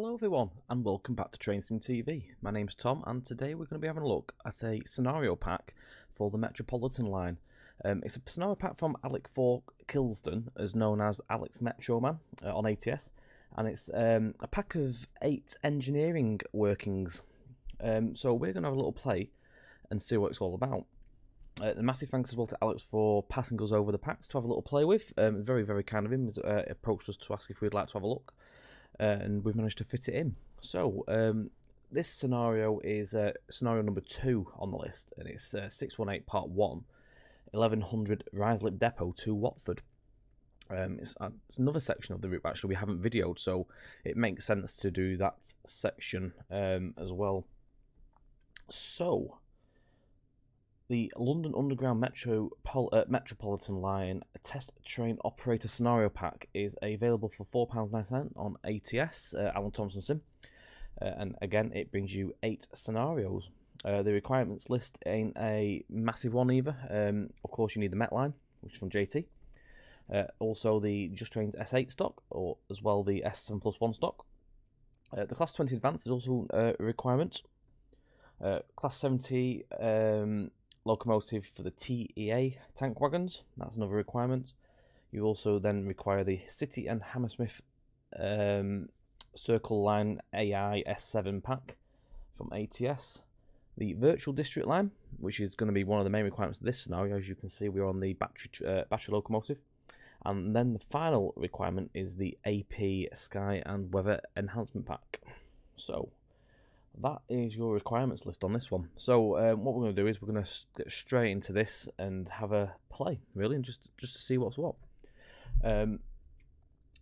Hello everyone and welcome back to Train Sim TV. My name's Tom and today we're going to be having a look at a scenario pack for the Metropolitan Line. It's a scenario pack from Thorkildsen, as known as AlexMetroman on ATS, and it's a pack of 8 engineering workings. So we're going to have a little play and see what it's all about. A massive thanks as well to Alex for passing us over the packs to have a little play with. Very, very kind of him. He's approached us to ask if we'd like to have a look. And we've managed to fit it in. So this scenario is scenario number 2 on the list, and it's 618 part 1, 1100 Ruislip Depot to Watford. It's another section of the route actually we haven't videoed, so it makes sense to do that section as well. So the London Underground Metropolitan Line Test Train Operator Scenario Pack is available for £4.99 on ATS, Alan Thompson Sim. And again, it brings you 8 scenarios. The requirements list ain't a massive one either. Of course, you need the Met line, which is from JT. Also, the Just Trained S8 stock, or as well the S7+1 stock. The Class 20 Advanced is also a requirement. Class 70... locomotive for the TEA tank wagons, that's another requirement. You also then require the City and Hammersmith Circle Line AI S7 pack from ATS. The Virtual District Line, which is going to be one of the main requirements of this scenario. As you can see, we're on the battery locomotive. And then the final requirement is the AP Sky and Weather Enhancement pack. So that is your requirements list on this one. So what we're going to do is we're going to get straight into this and have a play, really, and just to see what's what.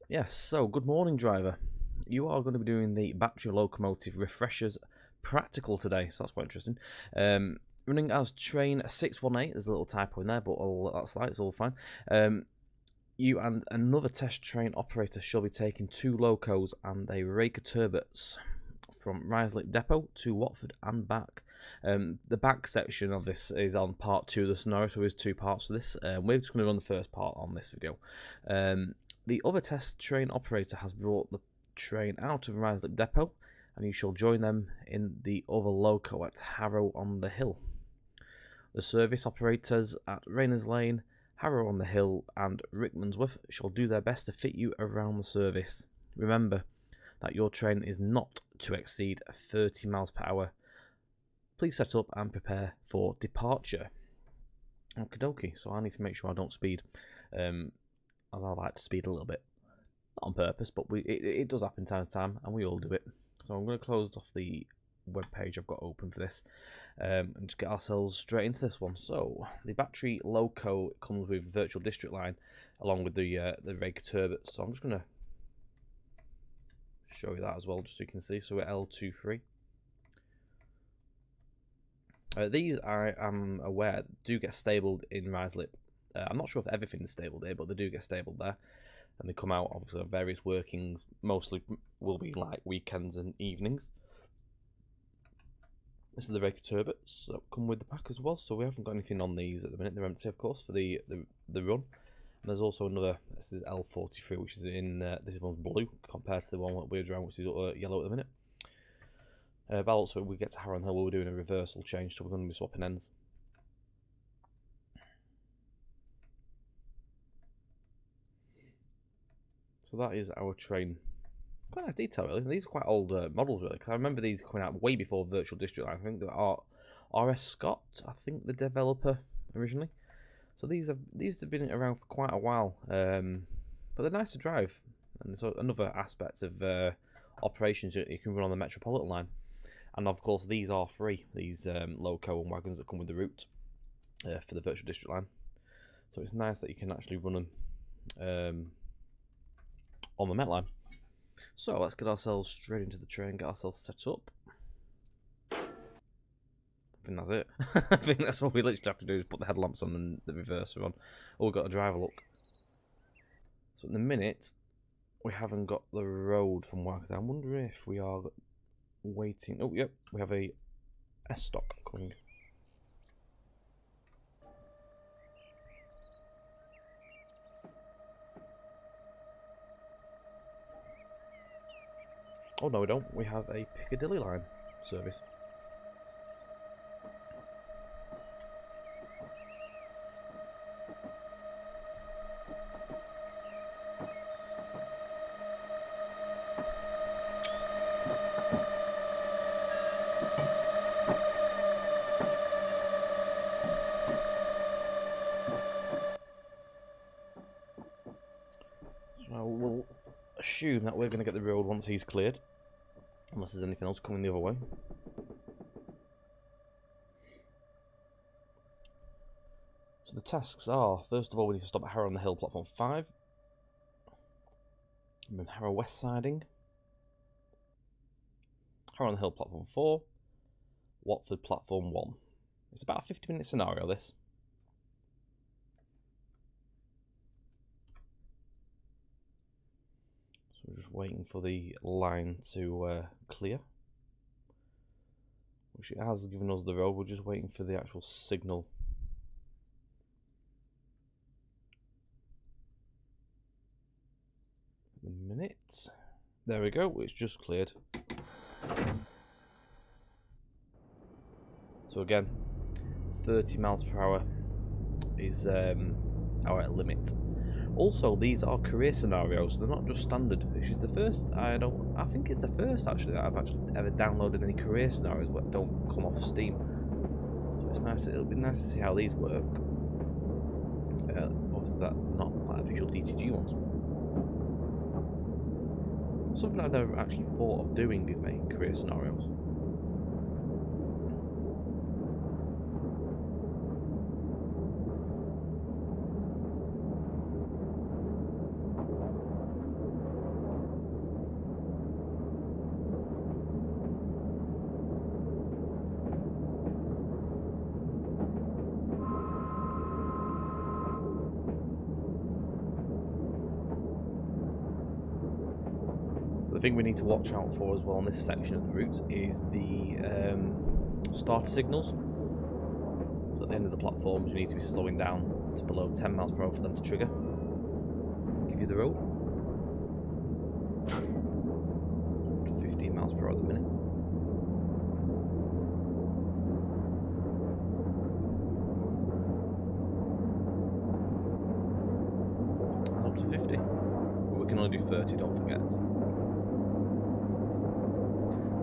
Yes, so good morning, driver. You are going to be doing the Battery Locomotive Refreshers Practical today, so that's quite interesting. Running as train 618, there's a little typo in there, but that's right, it's all fine. You and another test train operator shall be taking 2 locos and a rake of turbines from Ruislip Depot to Watford and back. The back section of this is on part 2 of the scenario, so there's 2 parts to this. We're just going to run the first part on this video. The other test train operator has brought the train out of Ruislip Depot, and you shall join them in the other loco at Harrow on the Hill. The service operators at Rayners Lane, Harrow on the Hill and Rickmansworth shall do their best to fit you around the service. Remember that your train is not to exceed 30 miles per hour. Please set up and prepare for departure. Okie dokie, so I need to make sure I don't speed, as I like to speed a little bit. Not on purpose, but it does happen time to time, and we all do it. So I'm going to close off the web page I've got open for this, and just get ourselves straight into this one. So the battery loco comes with Virtual District Line, along with the rake turbines. So I'm just going to show you that as well, just so you can see. So we're L23. These, I am aware, do get stabled in Ruislip. I'm not sure if everything's stabled here, but they do get stabled there, and they come out obviously on various workings. Mostly will be like weekends and evenings. This is the rake turbines that come with the pack as well. So we haven't got anything on these at the minute. They're empty, of course, for the run. And there's also another, this is L43, which is in, this one's blue compared to the one that we're driving, which is yellow at the minute. But also we get to Harrow on the Hill where we're doing a reversal change, so we're going to be swapping ends. So that is our train. Quite nice detail, really. These are quite old models, really, because I remember these coming out way before Virtual District Line. I think they are RS Scott, I think the developer originally. So these have been around for quite a while, but they're nice to drive, and so another aspect of operations that you can run on the Metropolitan Line. And of course, these are free. These loco and wagons that come with the route for the Virtual District Line. So it's nice that you can actually run them on the Met line. So let's get ourselves straight into the train, get ourselves set up. I think that's it. I think that's all we literally have to do is put the headlamps on and the reverser on. Oh, we've got a driver look. So in the minute, we haven't got the road from Warwick. I wonder if we are waiting. Oh, yep, we have a S-stock coming. Oh no, we don't. We have a Piccadilly line service. So we'll assume that we're going to get the road once he's cleared, unless there's anything else coming the other way. So the tasks are, first of all, we need to stop at Harrow on the Hill, platform 5, and then Harrow West Siding, Harrow on the Hill, platform 4, Watford, platform 1. It's about a 50-minute scenario, this. So we're just waiting for the line to clear, which it has given us the road. We're just waiting for the actual signal. A minute. There we go, it's just cleared. So again, 30 miles per hour is our limit. Also, these are career scenarios, they're not just standard, which is the first, I think it's the first actually that I've actually ever downloaded any career scenarios that don't come off Steam. So it's nice, it'll be nice to see how these work. Obviously that not like official DTG ones. Something I've never actually thought of doing is making career scenarios. The thing we need to watch out for as well on this section of the route is the starter signals. So at the end of the platforms you need to be slowing down to below 10 miles per hour for them to trigger. Give you the road. Up to 15 miles per hour at the minute. And up to 50. But we can only do 30, don't forget.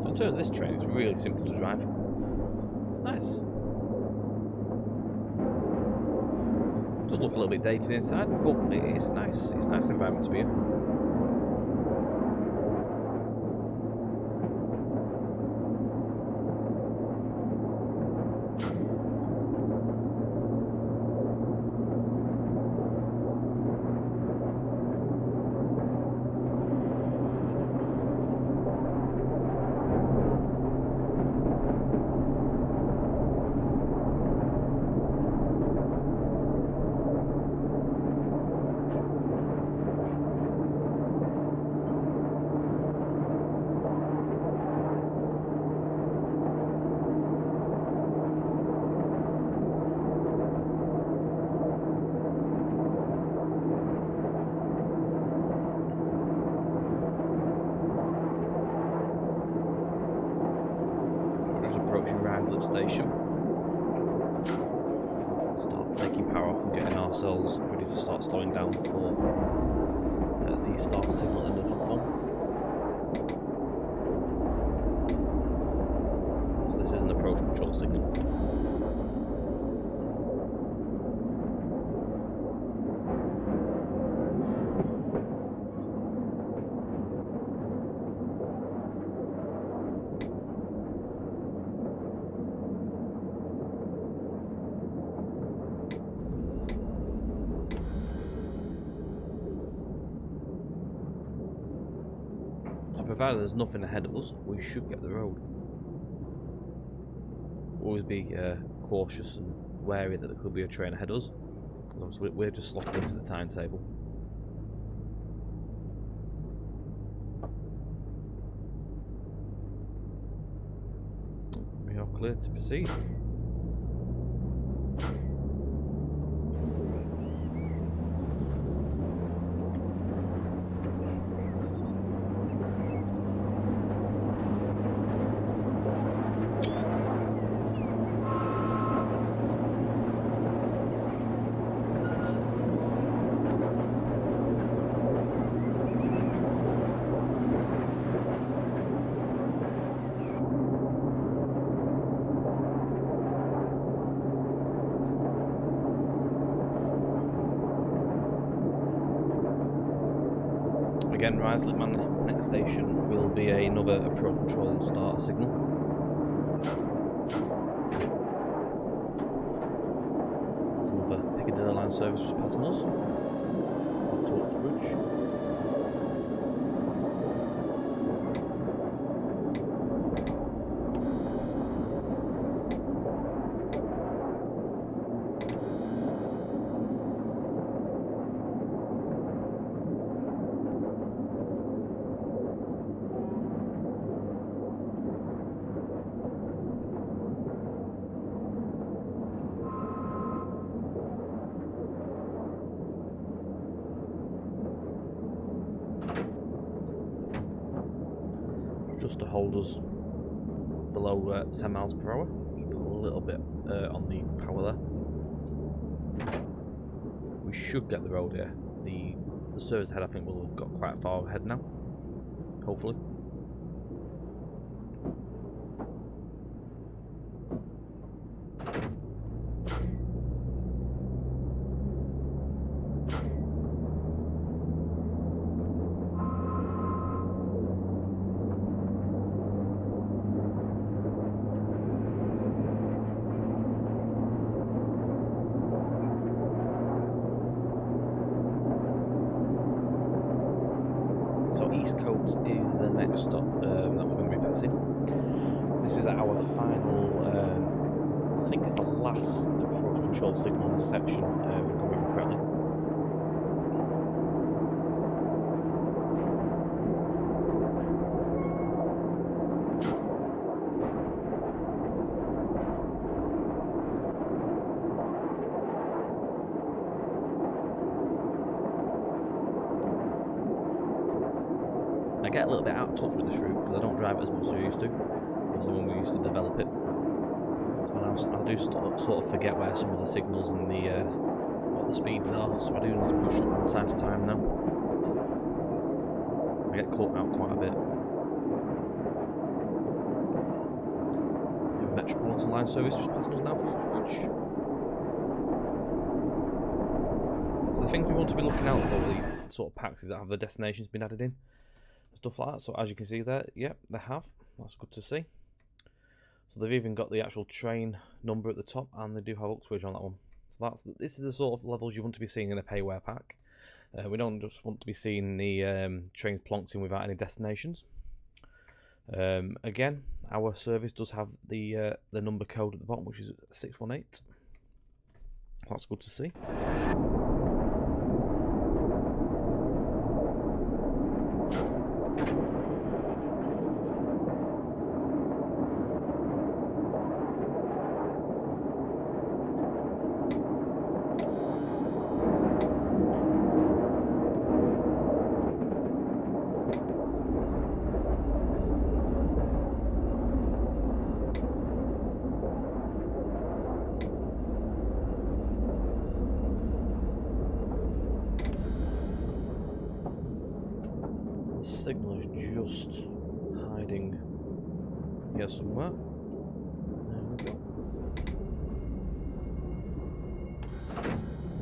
In terms of this train, it's really simple to drive. It's nice. It does look a little bit dated inside, but it's nice. It's a nice environment to be in. Approaching Ruislip station. Start taking power off and getting ourselves ready to start slowing down for the start signal end of the platform. So this is an approach control signal. Provided there's nothing ahead of us, we should get the road. Always be cautious and wary that there could be a train ahead of us, because obviously we're just slotted into the timetable. We are clear to proceed. Again, Ruislip Man, next station will be another approach control starter signal. There's another Piccadilly line service just passing us, off towards the bridge. Just to hold us below 10 miles per hour. Just put a little bit on the power there. We should get the road here. The service ahead I think will have got quite far ahead now, hopefully. So East Coast is the next stop that we're going to be passing. This is our final, I think it's the last approach control signal in this section, if I remember correctly. I get a little bit out of touch with this route because I don't drive it as much as I used to, obviously when we used to develop it. So I do sort of forget where some of the signals and the what the speeds are, so I do need to push up from time to time now. I get caught out quite a bit. Metropolitan Line service just passing us now for Bridge. So the things we want to be looking out for with these sort of packs is that have the destinations been added in. Stuff like that. So as you can see there, yep, they have. That's good to see. So they've even got the actual train number at the top, and they do have Uxbridge on that one. So this is the sort of levels you want to be seeing in a payware pack. We don't just want to be seeing the trains plonked in without any destinations. Again, our service does have the number code at the bottom, which is 618. That's good to see. Signal is just hiding here somewhere. There we go.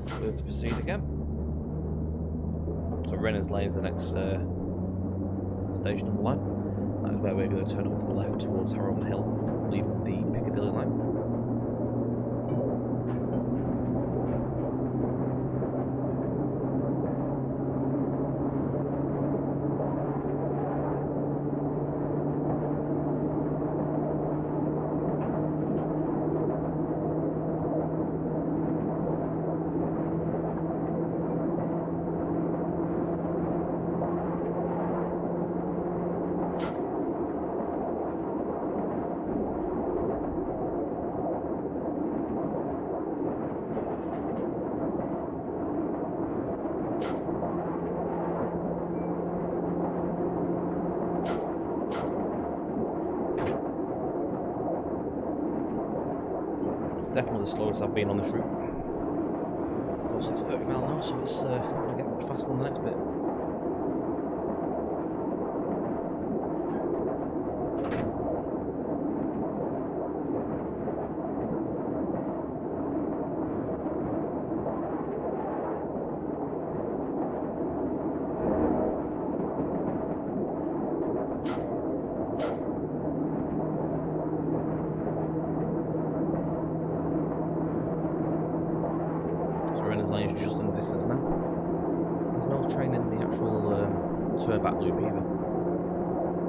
Clear to proceed again. So Renner's Lane is the next station on the line. That is where we're going to turn off to the left towards Harrow Hill, leaving the Piccadilly line. Definitely the slowest I've been on this route. Of course it's 30 miles now, so it's not going to get much faster on the next bit. Reynolds Lane is just in the distance now. There's no train in the actual turn back loop either.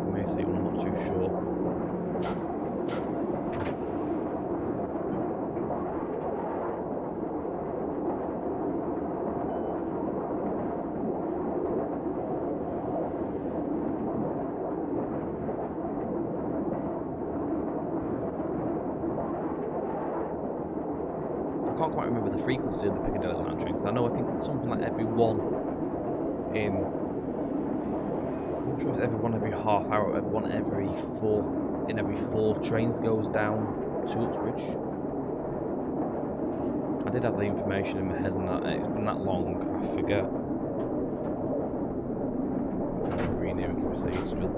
You may see one, I'm not too sure. I can't quite remember the frequency of the Piccadilly line trains. I know I think something like every one in, I'm not sure if it's every one every half hour, or every one every four trains goes down to Uxbridge. I did have the information in my head, and that it's been that long, I forget. Green here, we can proceed still.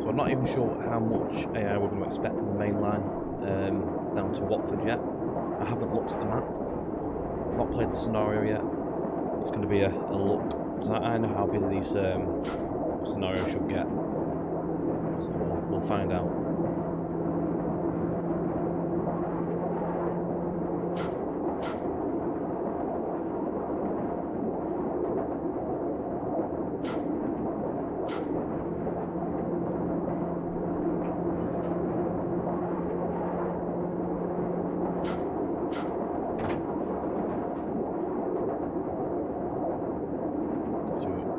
I'm not even sure how much AI we're going to expect on the main line down to Watford yet. I haven't looked at the map, I've not played the scenario yet. It's going to be a look, because I know how busy these scenarios should get, so we'll find out.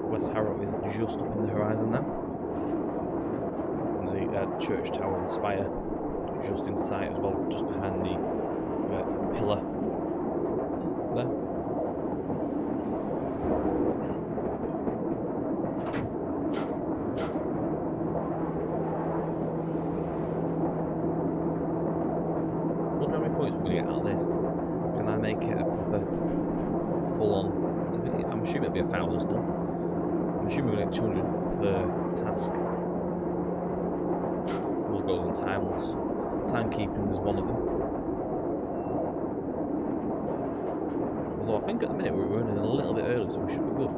West Harrow is just up in the horizon now. And the church tower and spire just in sight as well, just behind the pillar there. I wonder how many points we're going to get out of this. Can I make it a proper full-on? I'm assuming it'll be 1,000 still. I'm assuming we're going to get 200 per task. All goes on timeless. Timekeeping is one of them. Although I think at the minute we're running a little bit early, so we should be good.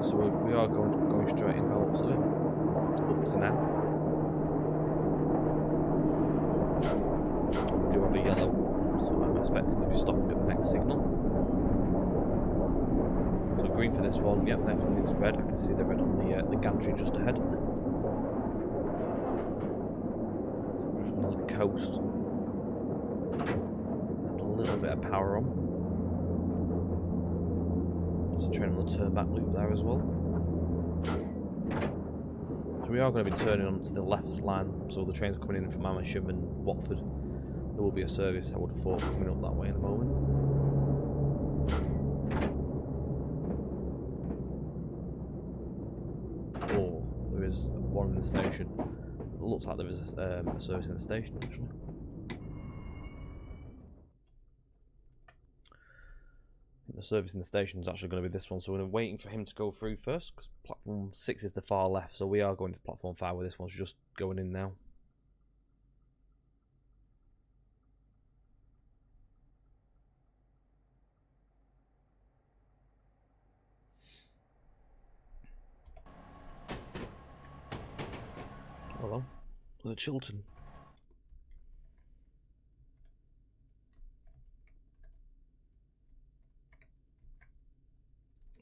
So we are going straight in by looks of it, up to now. We do have a yellow, so I'm expecting to be stopping at the next signal. So green for this one, yep, next one is red. I can see the red on the gantry just ahead. So I'm just going to let it coast. And a little bit of power on. There's a train on the turn back loop there as well. So we are going to be turning onto the left line, so the trains coming in from Amersham and Watford. There will be a service, I would have thought, coming up that way in a moment. Or there is one in the station. It looks like there is a service in the station actually. The service in the station is actually going to be this one, so we're waiting for him to go through first, because platform 6 is the far left, so we are going to platform 5 where this one's just going in now. Hello, was it Chiltern?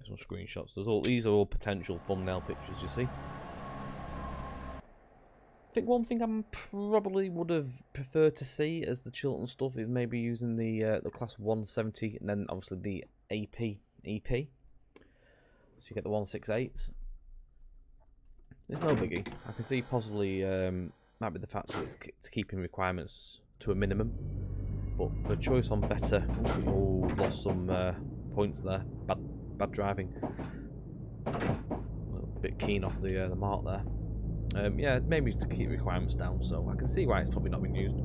some screenshots. These are all potential thumbnail pictures, you see. I think one thing I probably would have preferred to see as the Chiltern stuff is maybe using the class 170 and then obviously the EP. So you get the 168s. It's no biggie. I can see possibly might be the fact that it's keeping requirements to a minimum. But for choice on better, oh, we've lost some points there. Bad driving. A bit keen off the mark there. Yeah, maybe to keep requirements down. So I can see why it's probably not been used.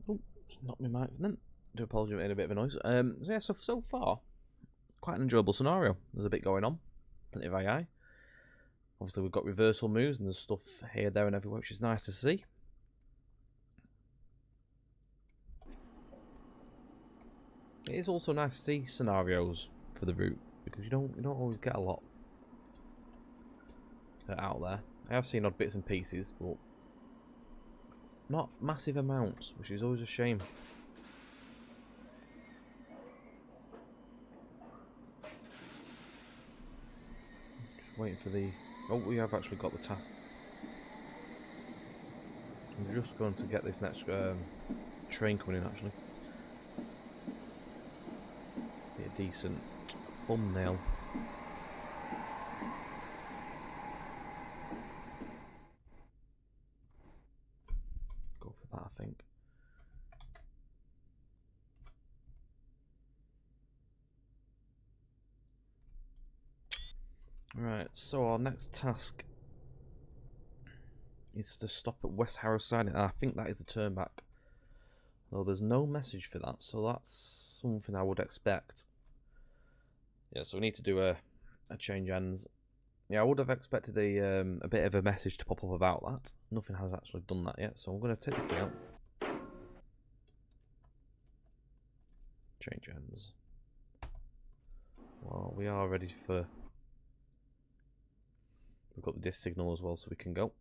Oh, just knocked my mic then. I do apologise, it made a bit of a noise. So yeah, so far, quite an enjoyable scenario. There's a bit going on, plenty of AI. Obviously, we've got reversal moves and there's stuff here, there, and everywhere, which is nice to see. It is also nice to see scenarios for the route because you don't always get a lot out there. I have seen odd bits and pieces, but not massive amounts, which is always a shame. Just waiting for the... Oh, we have actually got the task. I'm just going to get this next train coming in, actually. Be a decent thumbnail. Go for that, I think. Right, so our next task is to stop at West Harrowside, and I think that is the turn back. Though there's no message for that, so that's something I would expect. Yeah, so we need to do a change ends. Yeah, I would have expected a bit of a message to pop up about that. Nothing has actually done that yet, so I'm going to take the key out. Change ends. Well, we are ready for... We've got the disc signal as well, so we can go.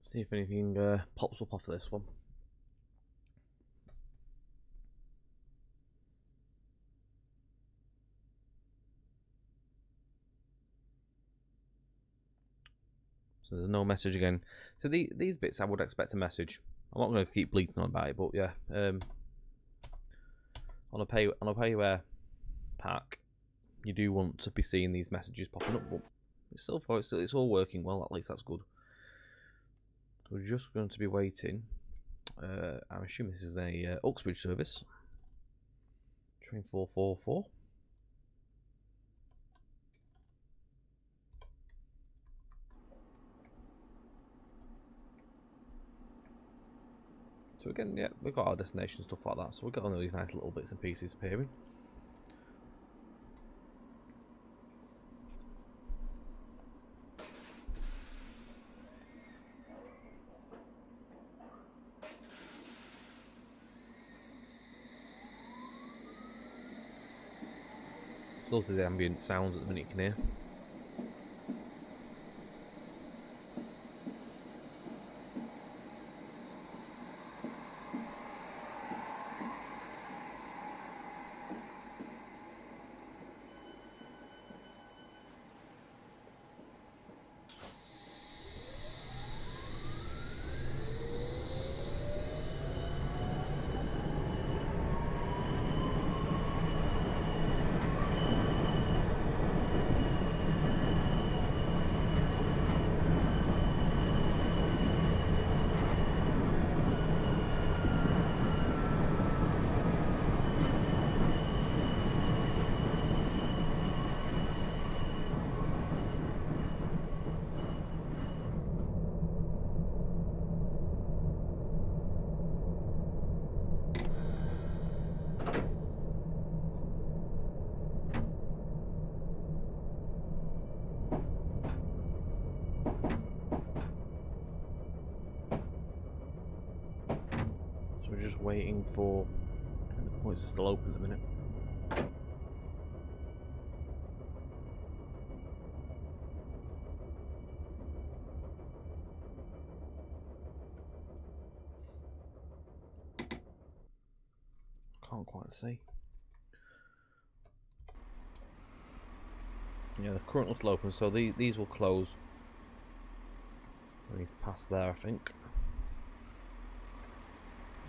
See if anything pops up off this one. So there's no message again. So these bits I would expect a message. I'm not going to keep bleating on about it, but yeah. On a payware pack, you do want to be seeing these messages popping up, but it's all working well. At least that's good. We're just going to be waiting. I'm assuming this is a Uxbridge service. Train 444. So again, yeah, we've got our destination, stuff like that. So we've got all these nice little bits and pieces appearing. Those are the ambient sounds at the minute you can hear. We're just waiting for the points are still open at the minute. Can't quite see. Yeah, they're currently still open, so these will close when he's past there, I think.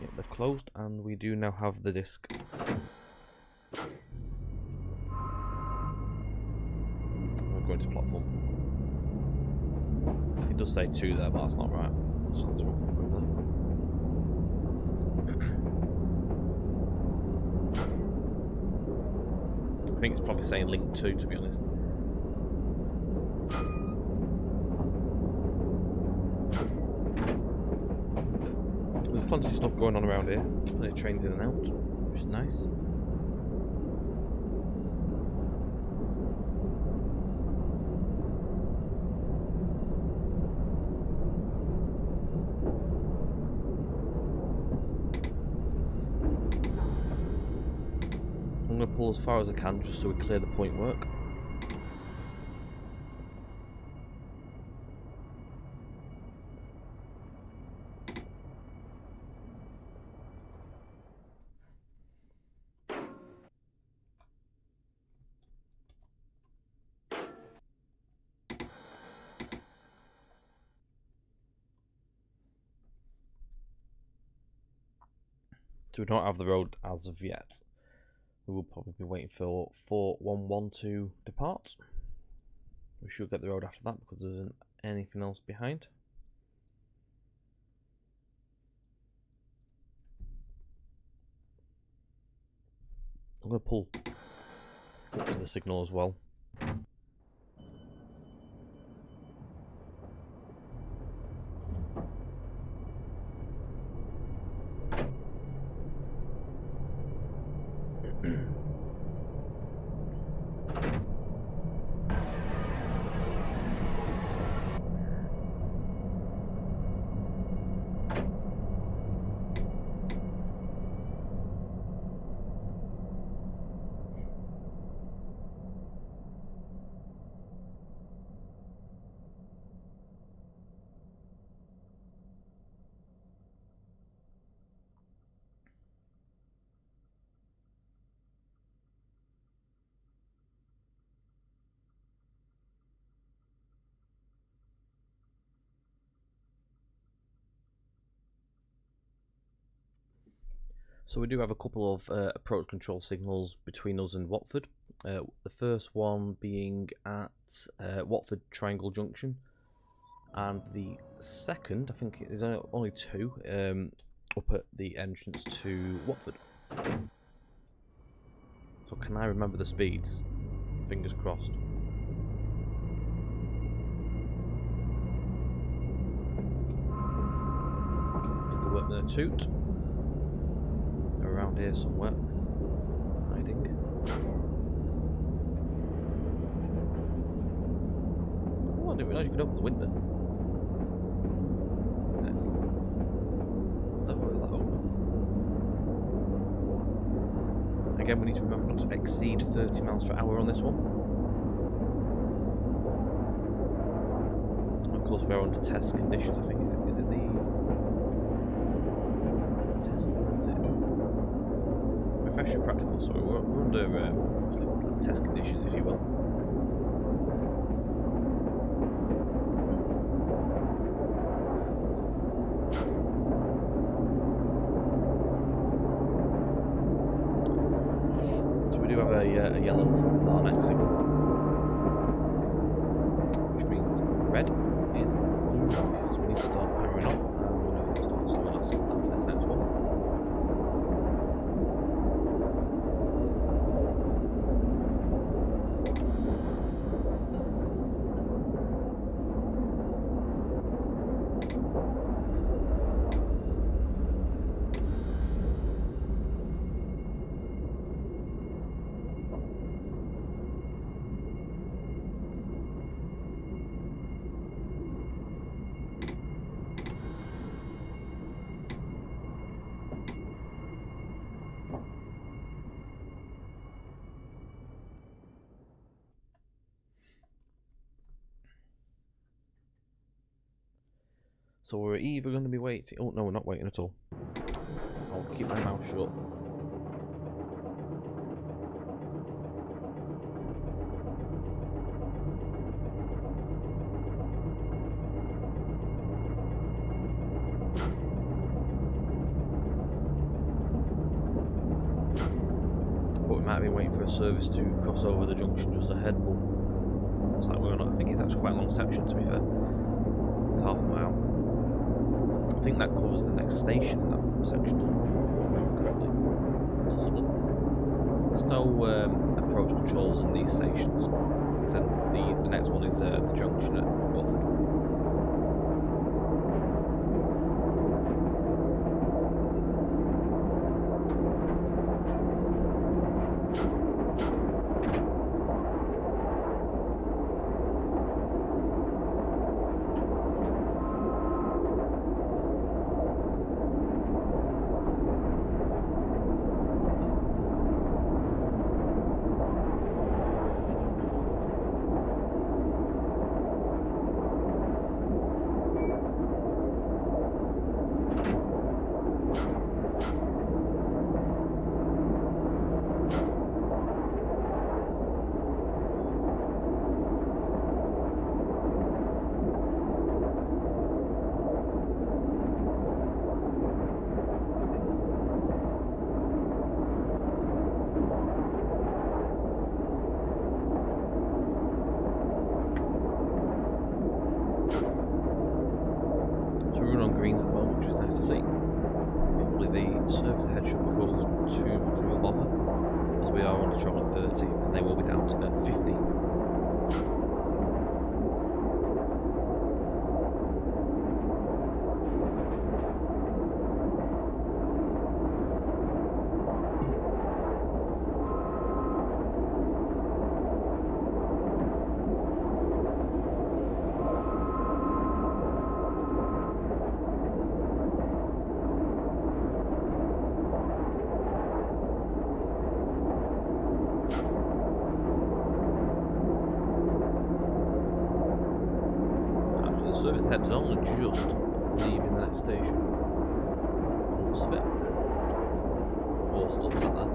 Yep, they've closed, and we do now have the disc. We're going to platform. It does say 2 there, but that's not right. Something's wrong there. I think it's probably saying link 2, to be honest. There's plenty of stuff going on around here. Plenty of trains in and out, which is nice. I'm going to pull as far as I can just so we clear the point work. So we don't have the road as of yet. We will probably be waiting for 411 to depart. We should get the road after that because there isn't anything else behind. I'm going to pull up to the signal as well. So we do have a couple of approach control signals between us and Watford. The first one being at Watford Triangle Junction, and the second, I think there's only two, up at the entrance to Watford. So can I remember the speeds? Fingers crossed. Give the workman a toot. They're around here somewhere, hiding. Oh, I didn't realise you could open the window. Excellent. Definitely that open. Again, we need to remember not to exceed 30 miles per hour on this one. And of course, we are under test conditions. I think is it the test? Is it refresher practical? Sorry, we're under obviously test conditions, if you will. We do have a yellow as our next signal, which means red is blue rock, so we need to start powering off and we're going to start slowing ourselves down for this next one. So we're either going to be waiting. Oh no, we're not waiting at all. I'll keep my mouth shut. But we might have been waiting for a service to cross over the junction just ahead, but looks like we're not. I think it's actually quite a long section, to be fair. It's half a mile. I think that covers the next station in that section as well, if I remember correctly. Possibly. There's no approach controls in these stations. Except the next one is the junction at Watford. Greens at the moment, which is nice to see. Hopefully the service ahead should be causing too much of a bother, as we are on a travel of 30 and they will be down to 50. Service headed on and just leaving the next station. Looks of it. Oh, still sat there.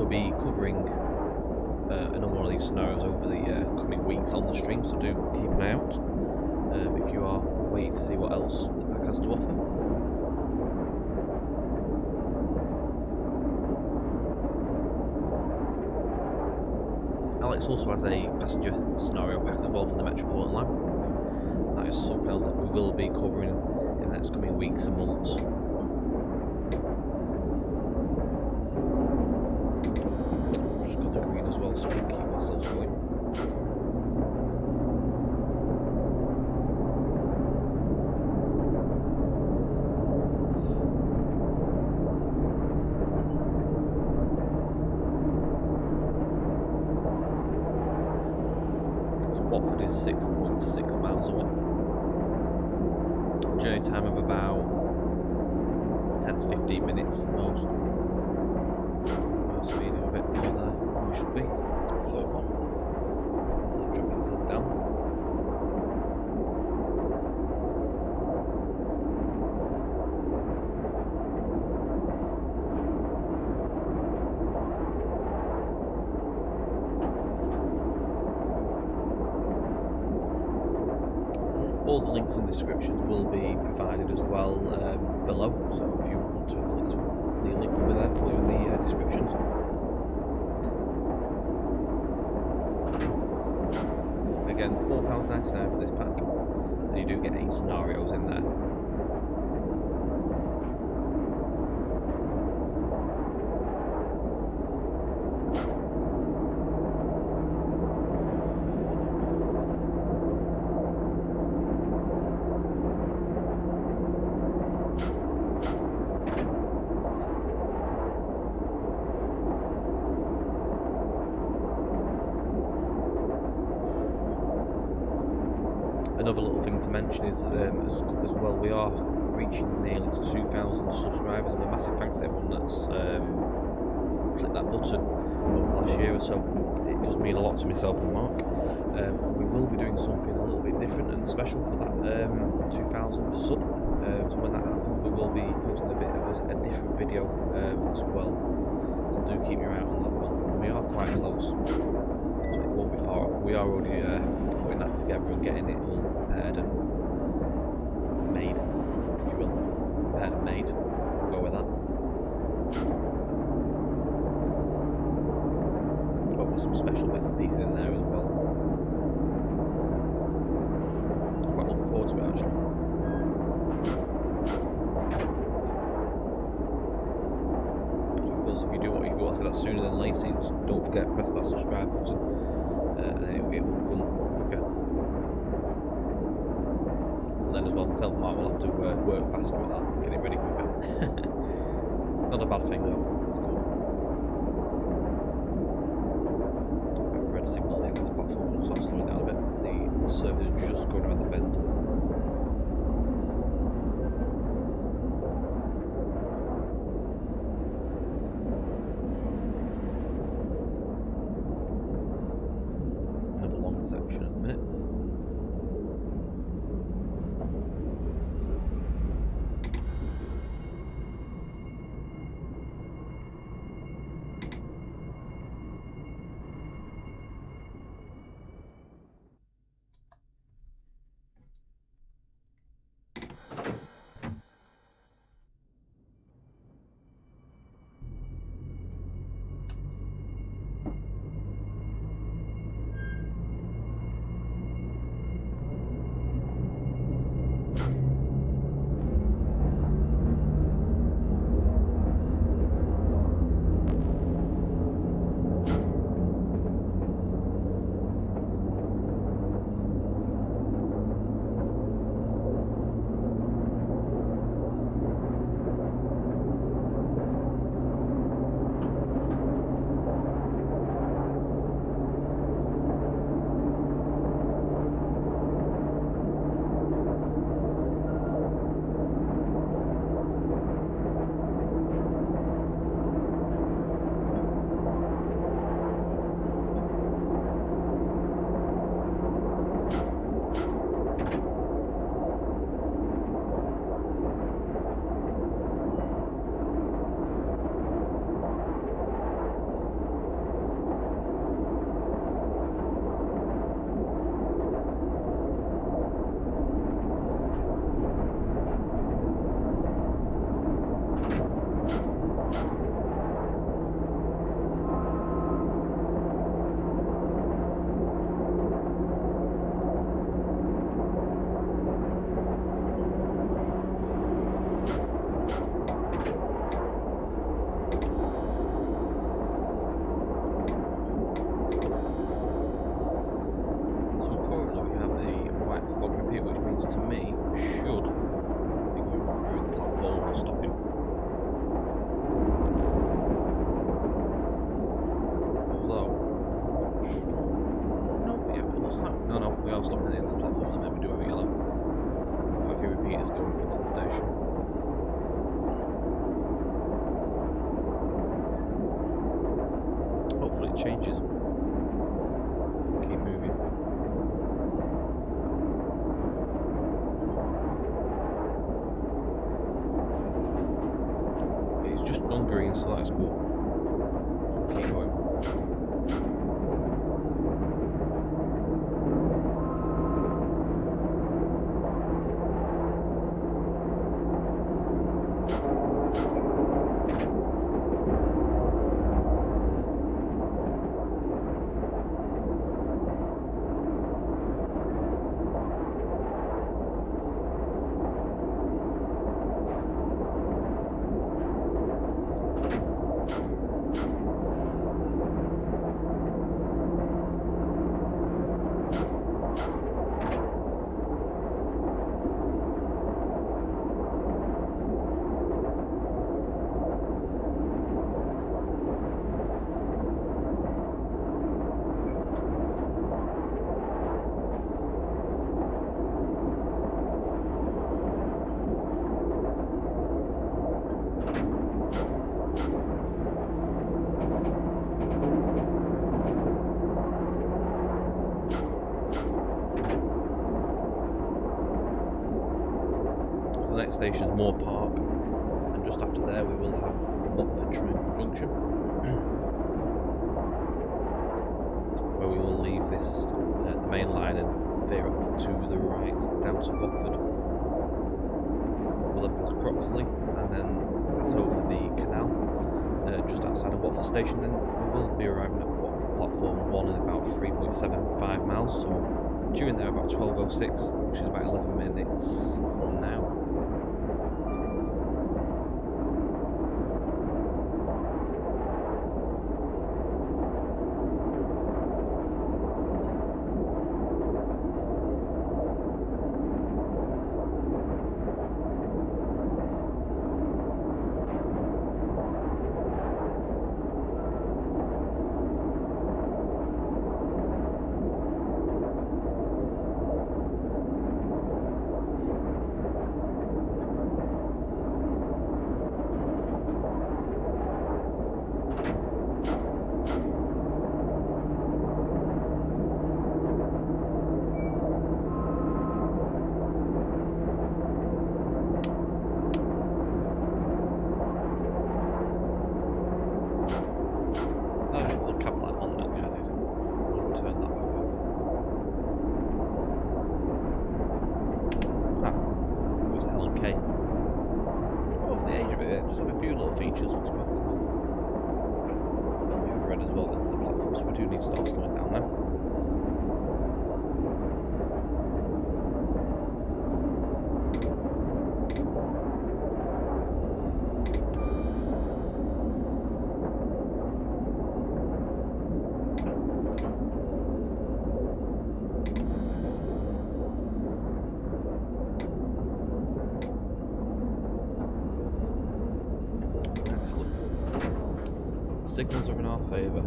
also be covering another one of these scenarios over the coming weeks on the stream, so do keep an eye out if you are waiting to see what else the pack has to offer. Alex also has a passenger scenario pack as well for the Metropolitan Line. That is something else that we will be covering in the next coming weeks and months. Just got the green as well, so we can keep ourselves going. Watford is 6.6 miles away. Journey time of about 10 to 15 minutes most. We're speeding a bit more there than we should be. Third one. Drop yourself down. All the links and descriptions will be provided as well below, so if you want to have a look as well, the link will be there for you in the descriptions. Again, £4.99 for this pack, and you do get 8 scenarios in there. Another little thing to mention is as well, we are reaching nearly to 2,000 subscribers, and a massive thanks to everyone that's clicked that button over the last year or so. It does mean a lot to myself and Mark, and we will be doing something a little bit different and special for that 2,000th sub. So when that happens, we will be posting a bit of a different video as well, so do keep your eye out on that one. We are quite close, so it won't be far off. We are already putting that together and getting it all prepared and made, if you will. Prepared and made, we'll go with that. Hopefully some special bits and pieces in there as well. I'm quite looking forward to it actually. So of course, if you want to see that sooner than later, don't forget to press that subscribe button, and then it will come quicker. And then as well, myself and Mark will have to work faster with that, get it ready quicker. It's not a bad thing though, it's good. A bit of red signal at the end of this platform, so I'll slow it down a bit. The service is just going around the bend. Another long section at the minute. No, no, we are stopping at the end of the platform, and then we do have a yellow. Quite a few repeaters going into the station. Hopefully it changes. Keep moving. It's just gone green, so that's good. Keep going. The next station is Moor Park, and just after there we will have the Watford Triangle Junction, where we will leave this the main line and veer off to the right down to Watford. We'll then pass Croxley and then pass over the canal just outside of Watford Station. Then we will be arriving at Watford Platform 1 in about 3.75 miles, so due in there about 12:06, which is about 11 minutes from now. Features, looks quite cool. We have red as well into the platform, so we do need to start slowing down now. Signals are in our favour.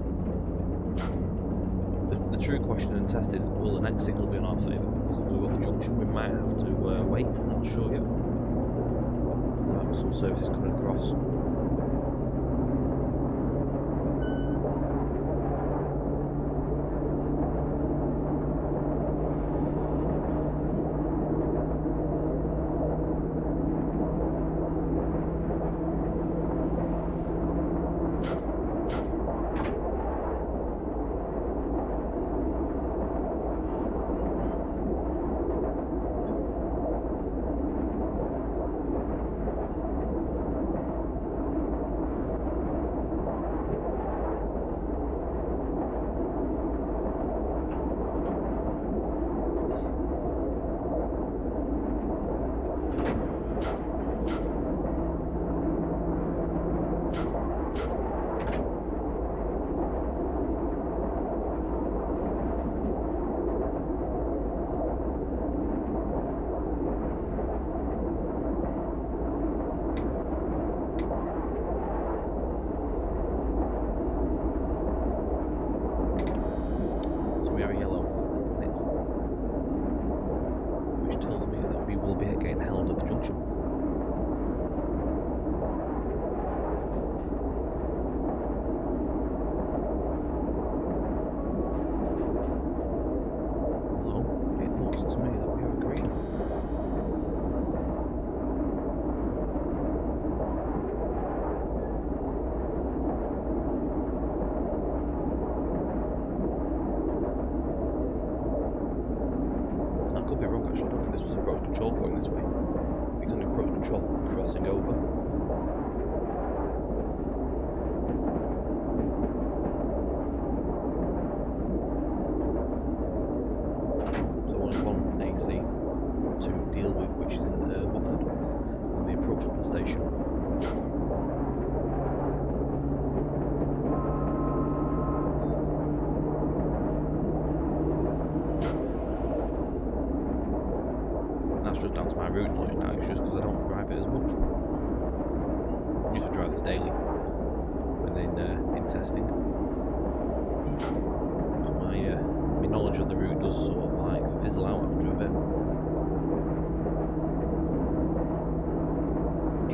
The true question and test is, will the next signal be in our favour? Because if we've got the junction, we might have to wait. I'm not sure yet. There might be some services coming across. We have a yellow. could be wrong actually. I don't think this was approach control going this way. I think it's only approach control crossing over. So only one AC to deal with, which is Watford, on the approach to the station. That's just down to my route knowledge now, it's just because I don't drive it as much. I used to drive this daily when in testing. So my knowledge of the route does sort of like fizzle out after a bit.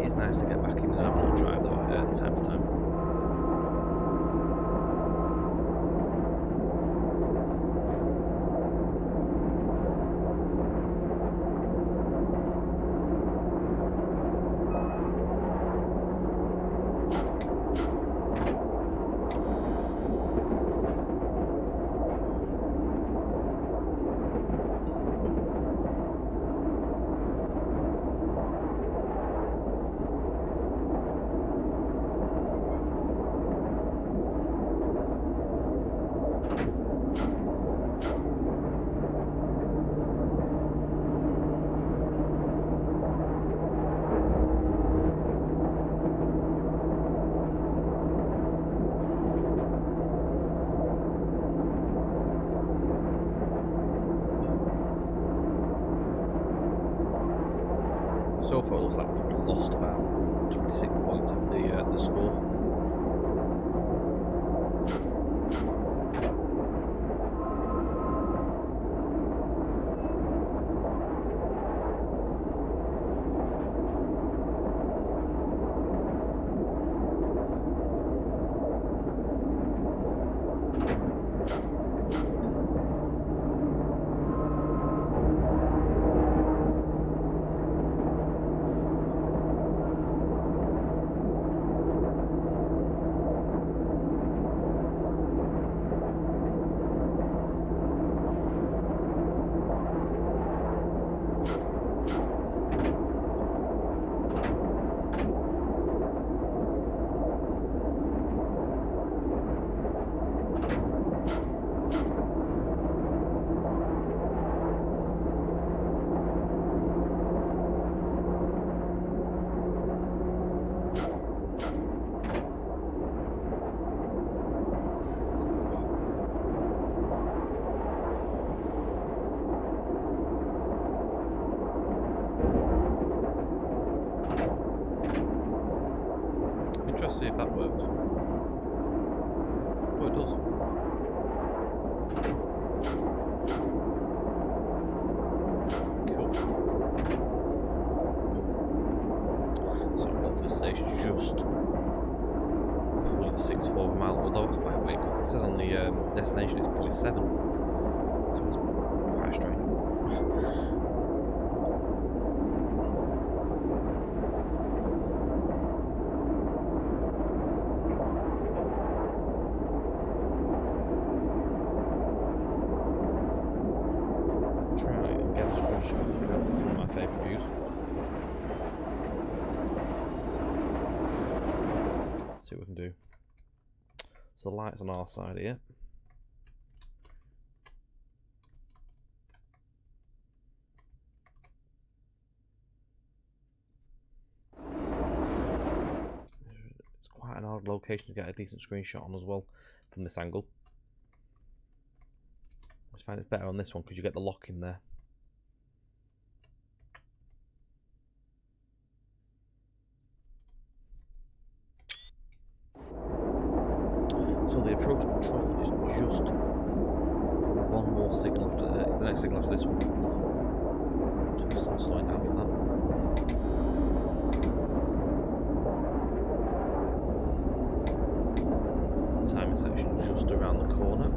It is nice to get back in and have a little drive though, time to time. So far, it looks like we've lost about 26 points off the score. Let's see if that works. Oh, it does. Cool. So Watford Station's just 0.64 of a mile, although it's quite weird because it says on the destination it's 0.7. So it's quite strange. It's one of my favourite views. Let's see what we can do. So the light's on our side here. It's quite an odd location to get a decent screenshot on as well from this angle. I just find it's better on this one because you get the lock in there. So the approach control is just one more signal after it's the next signal after this one. Just start slowing down for that. The timing section just around the corner.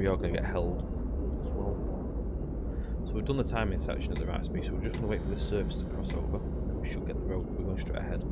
we are going to get held as well. So we've done the timing section at the right speed, so we're just going to wait for this surface to cross over. We should get the road. We're going straight ahead.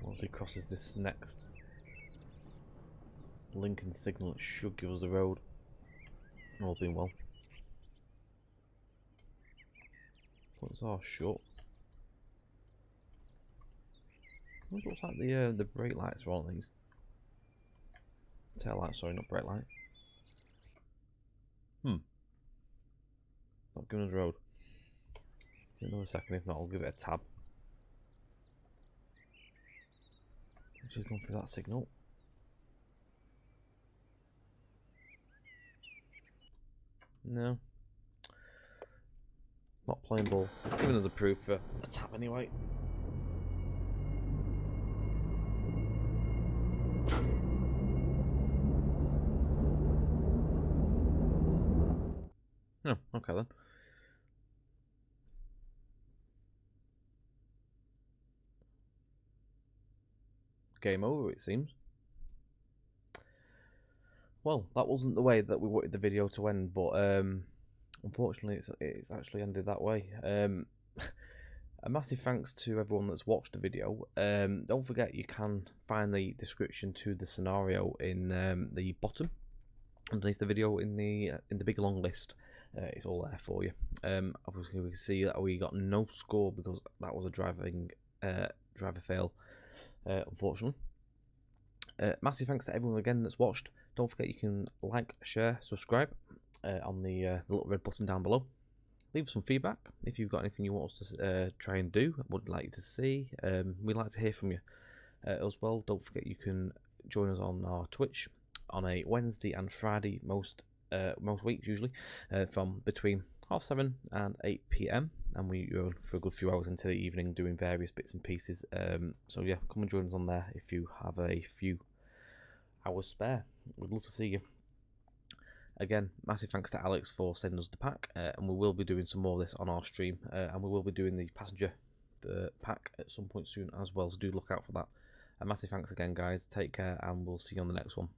Once he crosses this next Lincoln signal, it should give us the road. All being well. What's our short? It looks like the brake lights are on these. Tail lights, sorry, not brake light. Not giving us road. Give it another second, if not, I'll give it a tab. She's gone through that signal. No. Not playing ball. Giving us a proof for a tap anyway. Oh, okay then. Game over, it seems. Well, that wasn't the way that we wanted the video to end, but unfortunately it's actually ended that way. A massive thanks to everyone that's watched the video. Don't forget you can find the description to the scenario in the bottom underneath the video in the big long list. It's all there for you. Obviously we can see that we got no score because that was a driver fail, unfortunately. Massive thanks to everyone again that's watched. Don't forget you can like, share, subscribe on the little red button down below. Leave some feedback if you've got anything you want us to try and do, would like to see. We'd like to hear from you as well. Don't forget you can join us on our Twitch on a Wednesday and Friday most weeks usually, from between 7:30 and 8 PM, and we run for a good few hours into the evening doing various bits and pieces. So yeah, come and join us on there if you have a few hours spare. We'd love to see you. Again, massive thanks to Alex for sending us the pack, and we will be doing some more of this on our stream, and we will be doing the passenger pack at some point soon as well, so do look out for that. A massive thanks again guys, take care, and we'll see you on the next one.